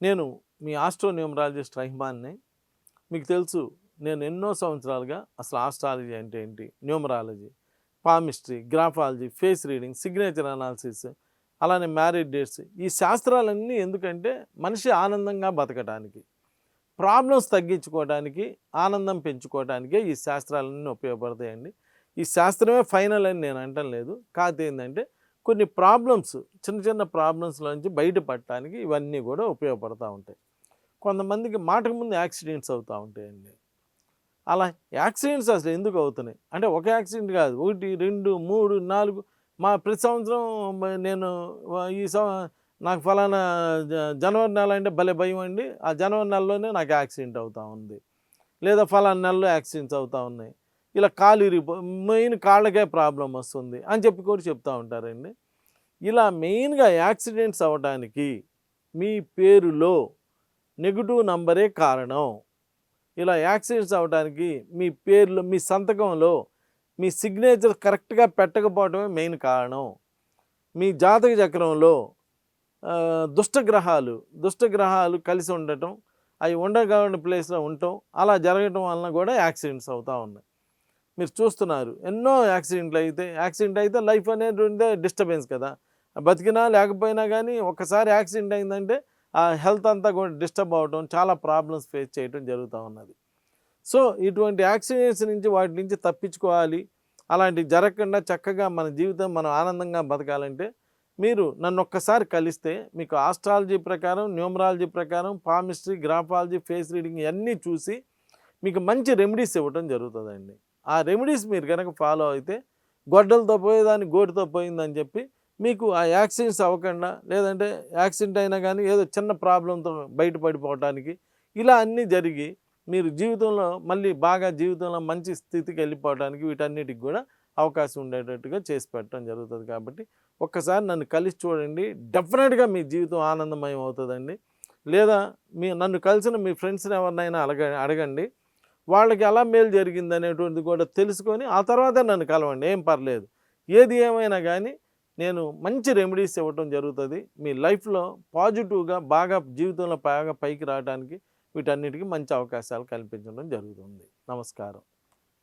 నేను మీ astro numerologist రహిమాన్ని. మీకు తెలుసు నేను ఎన్నో సంవత్సరాలుగా అసలు ఆస్ట్రాలజీ అంటే ఏంటి, numerology, palmistry, graphology, face reading, signature analysis, అలానే మ్యారేజ్ డేట్స్, ఈ శాస్త్రాలన్నీ ఎందుకంటే మనిషి ఆనందంగా బతకడానికి, ప్రాబ్లమ్స్ తగ్గించుకోవడానికి, ఆనందం పెంచుకోవడానికే ఈ శాస్త్రాలన్నీ ఉపయోగపడతాయండి. ఈ శాస్త్రమే ఫైనల్ అని నేను అంటం లేదు. కాకపోతే ఏంటంటే కొన్ని ప్రాబ్లమ్స్, చిన్న చిన్న ప్రాబ్లమ్స్లో నుంచి బయటపడటానికి ఇవన్నీ కూడా ఉపయోగపడుతూ ఉంటాయి. కొంతమందికి మాటకు ముందు యాక్సిడెంట్స్ అవుతూ ఉంటాయండి. అలా యాక్సిడెంట్స్ అసలు ఎందుకు అవుతున్నాయి అంటే, ఒక యాక్సిడెంట్ కాదు, 1, 2, 3, 4 ప్రతి సంవత్సరం నేను ఈ నాకు ఫలానా జనవరి నెల అంటే భలే భయం అండి. ఆ జనవరి నెలలోనే నాకు యాక్సిడెంట్ అవుతూ ఉంది, లేదా ఫలానా నెలలో యాక్సిడెంట్స్ అవుతూ ఉన్నాయి, ఇలా కాలు మెయిన్ కాళ్ళకే ప్రాబ్లం వస్తుంది అని చెప్పి కూడా చెప్తూ ఉంటారండి. ఇలా మెయిన్గా యాక్సిడెంట్స్ అవ్వడానికి మీ పేరులో నెగిటివ్ నంబరే కారణం. ఇలా యాక్సిడెంట్స్ అవ్వడానికి మీ పేరులో, మీ సంతకంలో మీ సిగ్నేచర్ కరెక్ట్గా పెట్టకపోవడమే మెయిన్ కారణం. మీ జాతక చక్రంలో దుష్టగ్రహాలు కలిసి ఉండటం, అవి ఉండకూడని ప్లేస్లో ఉండటం, అలా జరగటం వలన కూడా యాక్సిడెంట్స్ అవుతూ ఉన్నాయి. మీరు చూస్తున్నారు ఎన్నో యాక్సిడెంట్ అయితే లైఫ్ అనేది డిస్టర్బెన్స్ కదా. బతికినా లేకపోయినా కానీ ఒక్కసారి యాక్సిడెంట్ అయిందంటే ఆ హెల్త్ అంతా కూడా డిస్టర్బ్ అవ్వడం, చాలా ప్రాబ్లమ్స్ ఫేస్ చేయడం జరుగుతూ ఉన్నది. సో ఇటువంటి యాక్సిడెంట్స్ నుంచి, వాటి నుంచి తప్పించుకోవాలి, అలాంటివి జరగకుండా చక్కగా మన జీవితం మనం ఆనందంగా బతకాలంటే మీరు నన్ను ఒక్కసారి కలిస్తే మీకు ఆస్ట్రాలజీ ప్రకారం, న్యూమరాలజీ ప్రకారం, పామిస్ట్రీ, గ్రాఫాలజీ, ఫేస్ రీడింగ్ ఇవన్నీ చూసి మీకు మంచి రెమెడీస్ ఇవ్వటం జరుగుతుందండి. ఆ రెమెడీస్ మీరు కనుక ఫాలో అయితే గొడ్డలతో పోయేదాన్ని గోటితో పోయిందని చెప్పి మీకు ఆ యాక్సిడెంట్స్ అవ్వకుండా, లేదంటే యాక్సిడెంట్ అయినా కానీ ఏదో చిన్న ప్రాబ్లంతో బయటపడిపోవటానికి, ఇలా అన్నీ జరిగి మీరు జీవితంలో మళ్ళీ బాగా జీవితంలో మంచి స్థితికి వెళ్ళిపోవడానికి వీటన్నిటికి కూడా అవకాశం ఉండేటట్టుగా చేసి పెట్టడం జరుగుతుంది. కాబట్టి ఒక్కసారి నన్ను కలిసి చూడండి, డెఫినెట్గా మీ జీవితం ఆనందమయం అవుతుందండి. లేదా నన్ను కలిసిన మీ ఫ్రెండ్స్ని ఎవరినైనా అడగండి, వాళ్ళకి ఎలా మేలు జరిగింది అనేటువంటిది కూడా తెలుసుకొని ఆ తర్వాతే నన్ను కలవండి, ఏం పర్లేదు. ఏది ఏమైనా కానీ నేను మంచి రెమెడీస్ ఇవ్వటం జరుగుతుంది. మీ లైఫ్లో పాజిటివ్గా బాగా జీవితంలో బాగా పైకి రావడానికి వీటన్నిటికీ మంచి అవకాశాలు కల్పించడం జరుగుతుంది. నమస్కారం.